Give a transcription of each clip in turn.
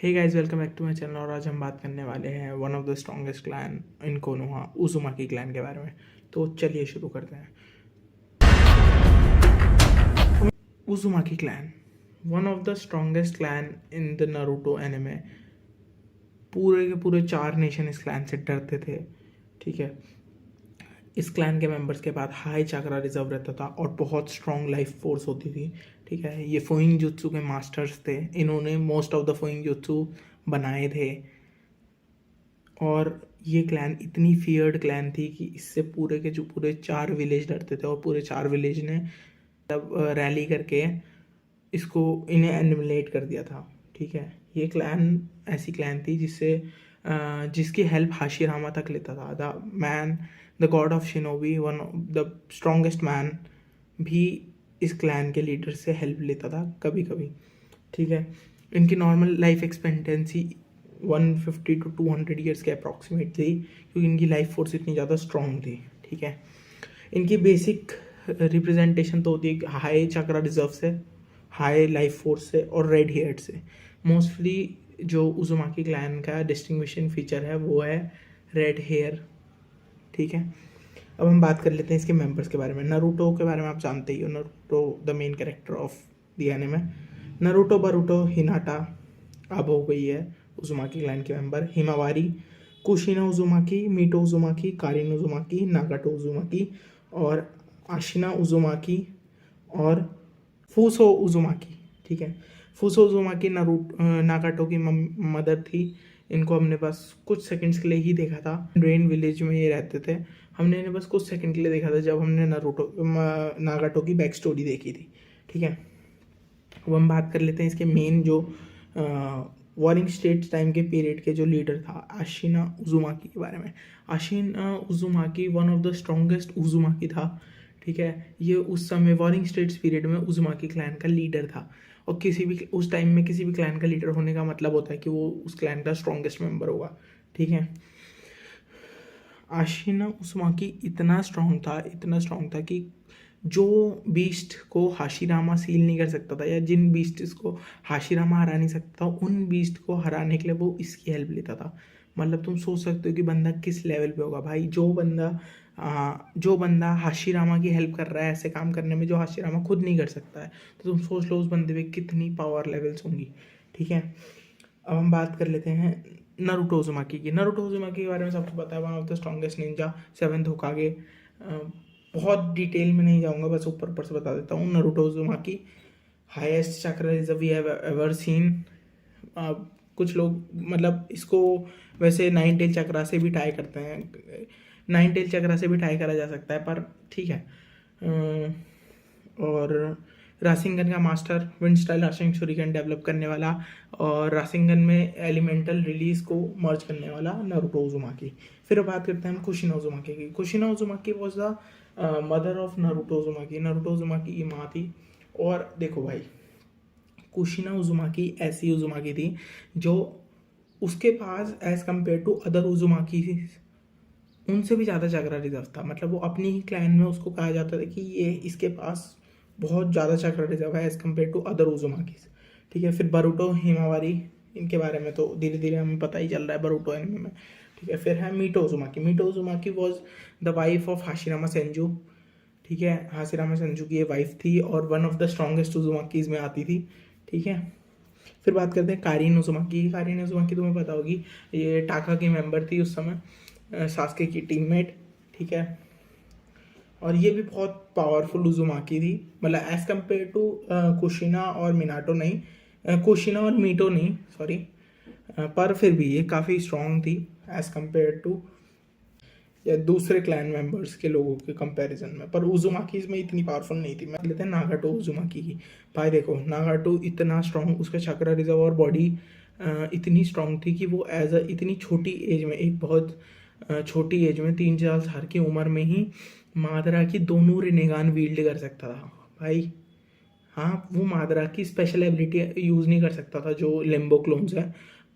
Hey guys, welcome back to my channel. और आज हम बात करने वाले हैं one of the strongest clan in Konoha, Uzumaki clan के बारे में। तो चलिए शुरू करते हैं। Uzumaki clan one of the strongest clan in the Naruto anime. पूरे के पूरे 4 नेशन इस क्लैन से डरते थे। ठीक है, इस क्लैन के मेंबर्स के पास हाई चाकरा रिजर्व रहता था और बहुत स्ट्रॉन्ग लाइफ फोर्स होती थी। ठीक है, ये फोइंग जुत्सु के मास्टर्स थे। इन्होंने मोस्ट ऑफ द फोइंग जुत्सु बनाए थे और ये क्लैन इतनी फियर्ड क्लैन थी कि इससे पूरे के जो पूरे 4 विलेज डरते थे और पूरे 4 विलेज ने तब रैली करके इसको इन्हें एनिमिलेट कर दिया था। ठीक है, ये क्लैन ऐसी क्लैन थी जिसकी हेल्प हाशिरामा तक लेता था। The man, the God of shinobi, one of the strongest man भी इस क्लैन के लीडर से हेल्प लेता था कभी कभी। ठीक है, इनकी normal life expectancy 150 to 200 years के अप्रॉक्सीमेट थी, क्योंकि इनकी लाइफ फोर्स इतनी ज़्यादा स्ट्रॉन्ग थी। ठीक है, इनकी बेसिक रिप्रेजेंटेशन तो होती है हाई चक्रा रिजर्व से, हाई लाइफ फोर्स से और रेड हेयर से। मोस्टली जो उज़ुमाकी क्लैन का डिस्टिंग्विशिंग फीचर है वो है रेड हेयर। ठीक है, अब हम बात कर लेते हैं इसके मेंबर्स के बारे में। नारुतो के बारे में आप जानते ही हो। Naruto the main character of the anime. Naruto, Boruto, Hinata अब हो गई है उज़ुमाकी क्लैन के member. Himawari, Kushina Uzumaki, Mito Uzumaki, Karin Uzumaki, Nagato Uzumaki और आशिना उज़ुमाकी और फूसो उज़ुमाकी। ठीक है, फूसो उज़ुमाकी नागाटो की मदर थी। इनको हमने बस कुछ सेकंड्स के लिए ही देखा था। रेन विलेज में ये रहते थे। हमने इन्हें बस कुछ सेकंड के लिए देखा था जब हमने नागाटो की बैक स्टोरी देखी थी। ठीक है, अब हम बात कर लेते हैं इसके मेन जो वॉरिंग स्टेट्स टाइम के पीरियड के जो लीडर था, आशिना उज़ुमाकी के बारे में। आशिना Uzumaki one of the strongest Uzumaki था। ठीक है, ये उस समय वॉरिंग स्टेट्स पीरियड में उज़ुमाकी क्लैन का लीडर था। और किसी भी उस टाइम में किसी भी क्लैन का लीडर होने का मतलब होता है कि वो उस क्लैन का स्ट्रॉन्गेस्ट मेंबर होगा। ठीक है, आशिना उज़ुमाकी इतना स्ट्रॉन्ग था कि जो बीस्ट को हाशिरामा सील नहीं कर सकता था, या जिन बीस्ट को हाशिरामा हरा नहीं सकता था, उन बीस्ट को हराने के लिए वो इसकी हेल्प लेता था। मतलब तुम सोच सकते हो कि बंदा किस लेवल पे होगा भाई। जो बंदा हाशिरामा की हेल्प कर रहा है ऐसे काम करने में जो हाशिरामा खुद नहीं कर सकता है, तो तुम सोच लो उस बंदे पे कितनी पावर लेवल्स होंगी। ठीक है, अब हम बात कर लेते हैं नारुतो उज़ुमाकी की। नारुतो उज़ुमाकी के बारे में सबको पता है, one of the strongest Ninja, 7th होकागे। बहुत डिटेल में नहीं जाऊंगा, बस ऊपर ऊपर से बता देता हूँ। Naruto Uzumaki highest chakra reserve we have ever seen. कुछ लोग मतलब इसको वैसे 9 टेल चक्रा से भी टाई करते हैं। 9 टेल चक्रा से भी टाई करा जा सकता है, पर ठीक है। और रासिंगन का master, wind style Rasen shuriken develop करने वाला और रासिंगन में एलिमेंटल रिलीज को मर्ज करने वाला नारुतो उज़ुमाकी। फिर बात करते हैं हम कुशिना उज़ुमाकी की। Kushina Uzumaki was the mother of Naruto Uzumaki. Naruto Uzumaki की माँ थी। और देखो भाई, कुशिना उज़ुमाकी ऐसी उज़ुमाकी थी जो उसके पास as compare to other Uzumaki उनसे भी ज़्यादा चक्रा रिजर्व था। मतलब वो अपनी ही क्लैन में उसको कहा जाता था कि ये इसके पास बहुत ज़्यादा चक्रा रिजर्व है as compare to other Uzumaki. ठीक है, फिर बरूटो, हिमावारी, इनके बारे में तो धीरे धीरे हमें पता ही चल रहा है बरूटो एनिमे में। ठीक है, फिर है Mito Uzumaki. Mito Uzumaki was the wife of Hashirama Senju. ठीक है, हाशिरामा सेंजू की ये वाइफ थी और one of the strongest Uzumakis में आती थी। ठीक है, फिर बात करते हैं कारिन उज़ुमाकी। कारिन उज़ुमाकी तुम्हें पता होगी, ये टाका की मेंबर थी उस समय, सास्के की टीममेट। ठीक है, और ये भी बहुत पावरफुल उज़ुमाकी थी। मतलब एज कम्पेयर टू कुशिना और मिनाटो नहीं, कुशिना और मीटो नहीं, सॉरी, पर फिर भी ये काफ़ी स्ट्रॉन्ग थी एज कम्पेयर टू या दूसरे क्लैन मेंबर्स के लोगों के कंपैरिजन में। पर उज़ुमाकीज में इतनी पावरफुल नहीं थी। मैं लेते हैं नागाटो उज़ुमाकी की। भाई देखो, नागाटो इतना स्ट्रॉन्ग, उसका चक्रा रिजर्व और बॉडी इतनी स्ट्रॉन्ग थी कि वो एज अ इतनी छोटी एज में, एक बहुत छोटी एज में 3-4 साल की उम्र में ही मादरा की दोनों रिनेगान वील्ड कर सकता था भाई। हाँ, वो मादरा की स्पेशल एबिलिटी यूज़ नहीं कर सकता था जो लिम्बो क्लोन्स है,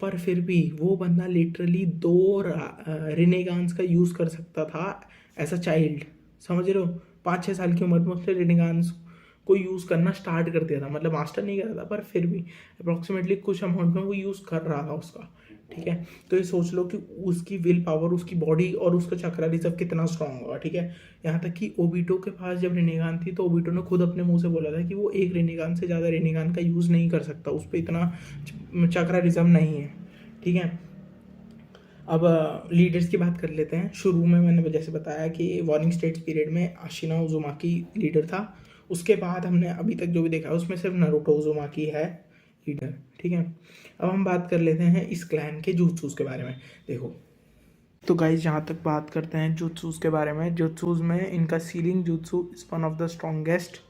पर फिर भी वो बंदा लिटरली 2 रिनेगान्स का यूज़ कर सकता था एज अ चाइल्ड। समझ रहे हो, 5-6 साल की उम्र में उसने रिनेगान्स को यूज़ करना स्टार्ट कर दिया था, मतलब मास्टर नहीं करा था पर फिर भी अप्रॉक्सीमेटली कुछ अमाउंट में वो यूज़ कर रहा था उसका, ठीक है। तो ये सोच लो कि उसकी विल पावर, उसकी बॉडी और उसका चक्रा रिजर्व कितना स्ट्रांग होगा, ठीक है। यहाँ तक कि ओबिटो के पास जब रेनेगान थी तो ओबिटो ने खुद अपने मुंह से बोला था कि वो एक रेनेगान से ज़्यादा रेनेगान का यूज़ नहीं कर सकता, उस पर इतना चक्रा रिजर्व नहीं है, ठीक है। अब लीडर्स की बात कर लेते हैं। शुरू में मैंने जैसे बताया कि वॉर्निंग स्टेट्स पीरियड में आशिना उज़ुमाकी लीडर था। उसके बाद हमने अभी तक जो भी देखा उसमें सिर्फ नारुतो उज़ुमाकी है लीडर, ठीक है। अब हम बात कर लेते हैं इस क्लैन के jutsus के बारे में। देखो तो गाइज जहाँ तक बात करते हैं jutsus के बारे में, jutsus में इनका ceiling jutsu is one of the strongest.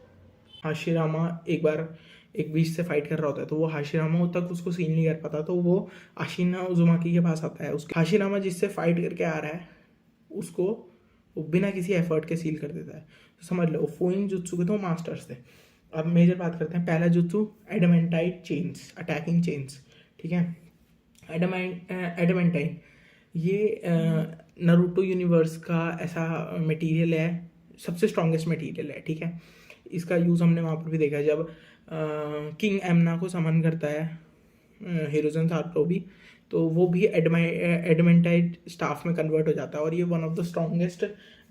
Hashirama एक बार एक बीच से फाइट कर रहा होता है तो वो हाशिरामा तक उसको सील नहीं कर पाता, तो वो आशिना उज़ुमाकी के पास आता है। उसके हाशिरामा जिससे फाइट करके आ रहा है उसको वो बिना किसी एफर्ट के सील कर देता है। तो समझ लो फोइंग जुत्सु के तो मास्टर्स थे। अब मेजर बात करते हैं। पहला जुत्सु एडमेंटाइट चेन्स, अटैकिंग चेन्स, ठीक है। एडमेंटाइन ये नारुतो यूनिवर्स का ऐसा मटेरियल है, सबसे स्ट्रॉन्गेस्ट मटेरियल है, ठीक है। इसका यूज़ हमने वहाँ पर भी देखा है जब किंग एमना को समन करता है हिरोजन साटोबी, तो वो भी एडमेंटाइट स्टाफ में कन्वर्ट हो जाता है और ये one of the strongest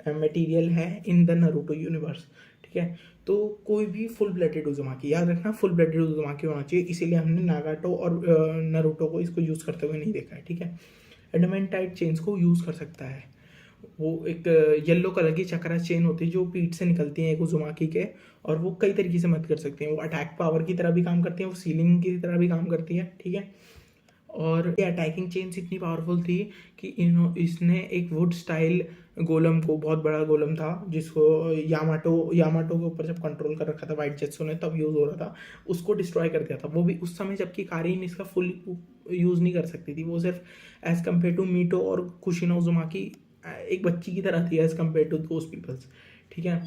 material है इन द नारुतो यूनिवर्स, ठीक है। तो कोई भी फुल ब्लडेड उज़ुमाकी, याद रखना फुल ब्लडेड उज़ुमाकी होना चाहिए, इसीलिए हमने नागाटो और नारुतो को इसको यूज़ करते हुए नहीं देखा है, ठीक है। एडमेंटाइट चेन्स को यूज़ कर सकता है। वो एक येलो कलर की चक्रा चेन होती है जो पीठ से निकलती है एक उज़ुमाकी के, और वो कई तरीके से मदद कर सकती हैं। वो अटैक पावर की तरह भी काम करती हैं, वो सीलिंग की तरह भी काम करती है, ठीक है। और ये अटैकिंग चेन्स इतनी पावरफुल थी कि इसने एक वुड स्टाइल गोलम को, बहुत बड़ा गोलम था जिसको यामाटो के ऊपर जब कंट्रोल कर रखा था वाइट जेट्सो ने, तब यूज़ हो रहा था, उसको डिस्ट्रॉय कर दिया था। वो भी उस समय जबकि कारिन इसका फुल यूज़ नहीं कर सकती थी, वो सिर्फ एज़ कम्पेयर टू मीटो और कुशिनो उज़ुमाकी एक बच्ची की तरह थी as compare to those peoples, ठीक है।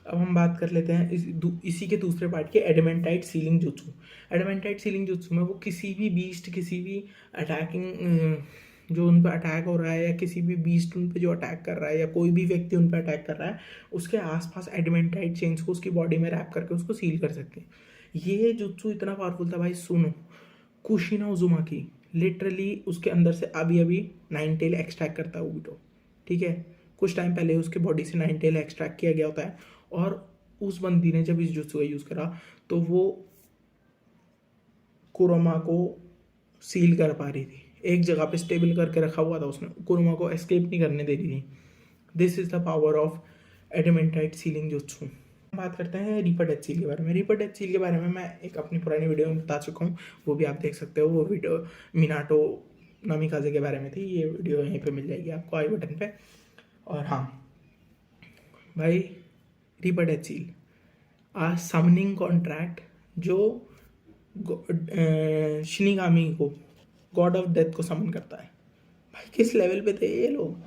अब हम बात कर लेते हैं इसी के दूसरे पार्ट के एडमेंटाइट सीलिंग जुत्सु। एडमेंटाइट सीलिंग जुत्सु में वो किसी भी बीस्ट, किसी भी अटैकिंग जो उन पर अटैक हो रहा है, या किसी भी बीस्ट उन पर जो अटैक कर रहा है, या कोई भी व्यक्ति उन पर अटैक कर रहा है, उसके आसपास एडमेंटाइट चेन्स को उसकी बॉडी में रैप करके उसको सील कर सकते हैं। ये जुत्सु इतना पावरफुल था भाई, सुनो। कुशिना उज़ुमाकी लिटरली उसके अंदर से अभी अभी 9 टेल एक्सट्रैक्ट करता है ओबिटो, ठीक है। कुछ टाइम पहले उसके बॉडी से 9 टेल एक्सट्रैक्ट किया गया होता है, और उस बंदी ने जब इस जुत्सु का यूज़ करा तो वो कुरोमा को सील कर पा रही थी, एक जगह पे स्टेबल करके रखा हुआ था उसने, कुरोमा को एस्केप नहीं करने दे रही थी। This is the power of adamantine sealing jutsu. बात करते हैं रीपर डेथ सील के बारे में। रीपर डेथ सील के बारे में मैं एक अपनी पुरानी वीडियो में बता चुका हूँ, वो भी आप देख सकते हो। वो वीडियो मिनाटो नामिकाजे के बारे में थी, ये वीडियो यहीं पे मिल जाएगी आपको आई बटन पे। और हाँ भाई, रीपर डेथ सील आ समनिंग कॉन्ट्रैक्ट जो शिनिगामी को, गॉड ऑफ डेथ को समन करता है। भाई किस लेवल पे थे ये लोग।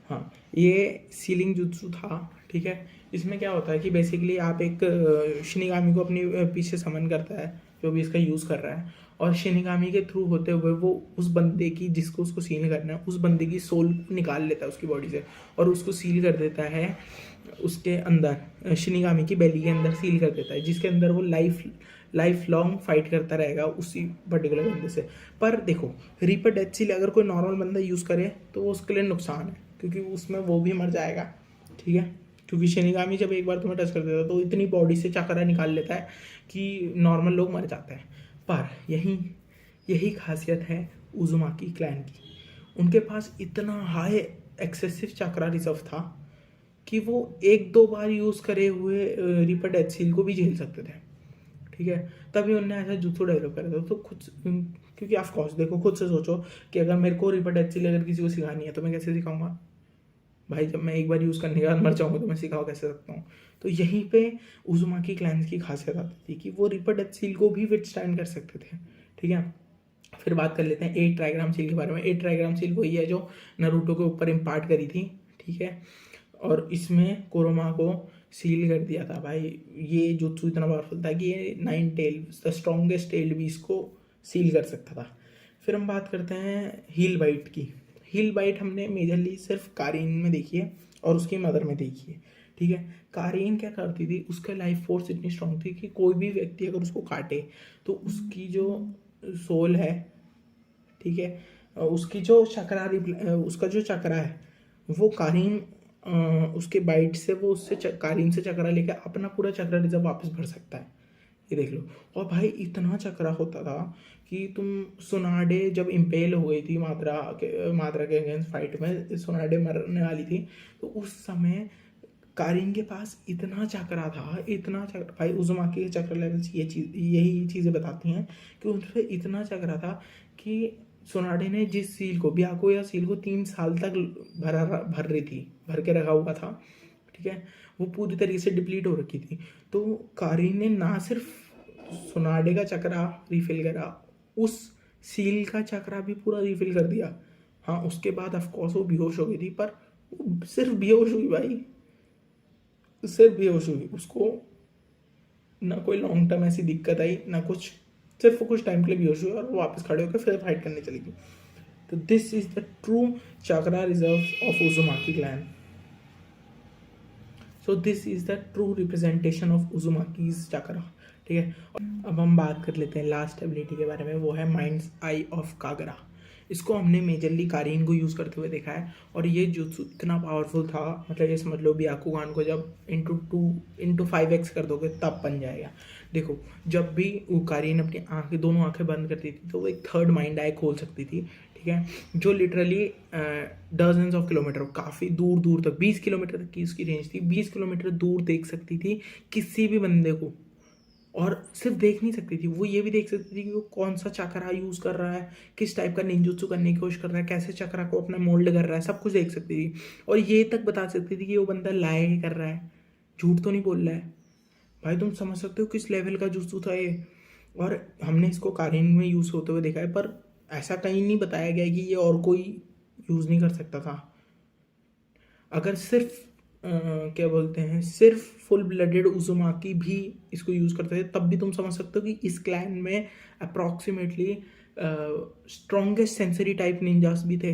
हाँ, ये सीलिंग जुत्सु था, ठीक है। इसमें क्या होता है कि बेसिकली आप एक शिनिगामी को अपनी पीछे समन करता है जो भी इसका यूज़ कर रहा है, और शिनिगामी के थ्रू होते हुए वो उस बंदे की, जिसको उसको सील करना है, उस बंदे की सोल निकाल लेता है उसकी बॉडी से और उसको सील कर देता है उसके अंदर, शिनिगामी की बेली के अंदर सील कर देता है, जिसके अंदर वो लाइफ लॉन्ग फाइट करता रहेगा उसी पर्टिकुलर बंदे से। पर देखो, रीपर डेथ सील अगर कोई नॉर्मल बंदा यूज़ करे तो उसके लिए नुकसान है, क्योंकि उसमें वो भी मर जाएगा, ठीक है। क्योंकि शिनिगामी जब एक बार तुम्हें टच कर देता है तो इतनी बॉडी से चक्रा निकाल लेता है कि नॉर्मल लोग मर जाते हैं। पर यही खासियत है उज़ुमाकी क्लैन की, उनके पास इतना हाई एक्सेसिव चक्रा रिजर्व था कि वो 1-2 बार यूज़ करे हुए रीपर डेथ सील को भी झेल सकते थे, ठीक है। तभी उन्होंने ऐसा जुत्सु डेवलप करा था। तो खुद, क्योंकि ऑफ कोर्स देखो, खुद से सोचो कि अगर मेरे को रीपर डेथ सील अगर किसी को सिखानी है तो मैं कैसे सिखाऊंगा भाई। जब मैं एक बार यूज़ करने के बाद मर जाऊँगा तो मैं सिखा कैसे सकता हूँ। तो यहीं पे उज़ुमाकी क्लैन की खासियत आती थी कि वो रीपर डेथ सील को भी विथस्टैंड कर सकते थे, ठीक है। फिर बात कर लेते हैं 8 ट्राइग्राम सील के बारे में। 8 ट्राइग्राम सील वही है जो नारुतो के ऊपर इम्पार्ट करी थी, ठीक है। और इसमें कुरोमा को सील कर दिया था भाई। ये जुत्सु इतना पावरफुल था कि ये 9 tail, the strongest tailed beast को सील कर सकता था। फिर हम बात करते हैं हील बाइट की। हील बाइट हमने मेजरली सिर्फ कारिन में देखी है और उसकी मदर में देखी है, ठीक है। कारीन क्या करती थी, उसका लाइफ फोर्स इतनी स्ट्रांग थी कि कोई भी व्यक्ति अगर उसको काटे तो उसकी जो सोल है, ठीक है, उसकी जो चक्रा उसका जो चक्रा है वो कारीन उसके बाइट से वो उससे कारीन से चक्रा लेकर अपना पूरा चक्रा रिजर्व वापस भर सकता है। ये देख लो। और भाई इतना चक्रा होता था कि तुम सुनाडे जब इम्पेल हो गई थी माद्रा के अगेंस्ट फाइट में, सुनाडे मरने वाली थी, तो उस समय कारीन के पास इतना चक्रा था, इतना चक्र। भाई उज़ुमाकी के चक्र लेवल्स यही चीज़ें बताती हैं कि उन पर इतना चक्रा था कि सोनाडे ने जिस सील को ब्याको या सील को 3 साल तक भर रही थी, भर के रखा हुआ था, ठीक है, वो पूरी तरीके से डिप्लीट हो रखी थी। तो कारीन ने ना सिर्फ सोनाडे का चक्रा रिफिल करा, उस सील का चक्रा भी पूरा रिफिल कर दिया। हाँ, उसके बाद ऑफकोर्स वो बेहोश हो गई थी, पर सिर्फ बेहोश हुई भाई, सिर्फ बेहोश हुई, उसको ना कोई लॉन्ग टर्म ऐसी दिक्कत आई ना कुछ, सिर्फ कुछ टाइम के लिए बेहोश हुई और वो वापस खड़े होकर फिर फाइट करने चली गई। तो this is the true chakra reserve of Uzumaki clan. So this is the true representation of Uzumaki's chakra, ठीक है। अब हम बात कर लेते हैं लास्ट एबिलिटी के बारे में, वो है माइंड्स आई ऑफ कागरा। इसको हमने मेजरली कारीन को यूज़ करते हुए देखा है, और ये जुत्सु इतना पावरफुल था, मतलब ये समझ लो ब्याकुगान को जब इंटू 5x कर दोगे तब बन जाएगा। देखो, जब भी वो कारीन अपनी दोनों आंखें बंद करती थी तो वो एक थर्ड माइंड आई खोल सकती थी, ठीक है, जो लिटरली डजन्स ऑफ किलोमीटर, काफ़ी दूर दूर तक, 20 किलोमीटर तक की उसकी रेंज थी, 20 किलोमीटर दूर देख सकती थी किसी भी बंदे को। और सिर्फ देख नहीं सकती थी, वो ये भी देख सकती थी कि वो कौन सा चक्रा यूज़ कर रहा है, किस टाइप का निंजुत्सु करने की कोशिश कर रहा है, कैसे चक्रा को अपना मोल्ड कर रहा है, सब कुछ देख सकती थी। और ये तक बता सकती थी कि वो बंदा लाए कर रहा है, झूठ तो नहीं बोल रहा है। भाई तुम समझ सकते हो किस लेवल का जुत्सु था ये। और हमने इसको कारीन में यूज़ होते हुए देखा है, पर ऐसा कहीं नहीं बताया गया कि ये और कोई यूज़ नहीं कर सकता था। अगर सिर्फ क्या बोलते हैं, सिर्फ फुल ब्लडेड उज़ुमाकी भी इसको यूज़ करते थे, तब भी तुम समझ सकते हो कि इस क्लैन में approximately strongest sensory type ninjas भी थे।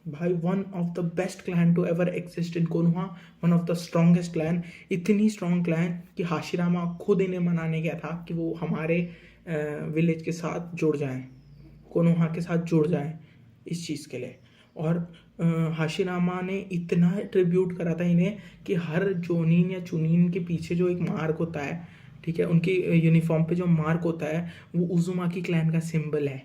भाई one of the best clan to ever exist in Konoha, one of the strongest clan, इतनी स्ट्रॉन्ग क्लैन कि हाशिरामा खुद इन्हें मनाने गया था कि वो हमारे विलेज के साथ जुड़ जाएं, कोनोहा के साथ जुड़ जाएं इस चीज़ के लिए। और हाशिरामा ने इतना ट्रिब्यूट करा था इन्हें कि हर जोनिन या चुनिन के पीछे जो एक मार्क होता है, ठीक है, उनकी यूनिफॉर्म पे जो मार्क होता है वो उज़ुमाकी क्लैन का सिंबल है।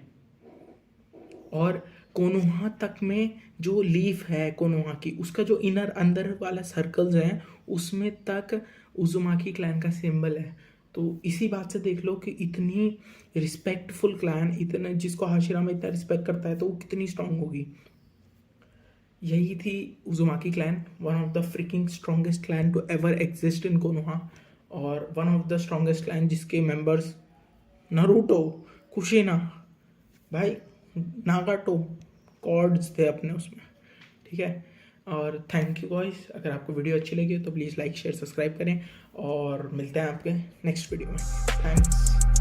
और कोनोहा तक में जो लीफ है कोनोहा की, उसका जो इनर अंदर वाला सर्कल्स हैं उसमें तक उज़ुमाकी क्लैन का सिंबल है। तो इसी बात से देख लो कि इतनी रिस्पेक्टफुल क्लैन, इतना जिसको हाशिरामा इतना रिस्पेक्ट करता है तो वो कितनी स्ट्रांग होगी। यही थी Uzumaki clan, one of the freaking strongest clan to ever exist in Konoha, और one of the strongest clan जिसके मेंबर्स नारुतो, कुशिना, भाई नागाटो, कॉर्ड्स थे अपने उसमें, ठीक है। और थैंक यू गाइस, अगर आपको वीडियो अच्छी लगी हो तो प्लीज़ लाइक शेयर सब्सक्राइब करें, और मिलते हैं आपके नेक्स्ट वीडियो में। थैंक्स।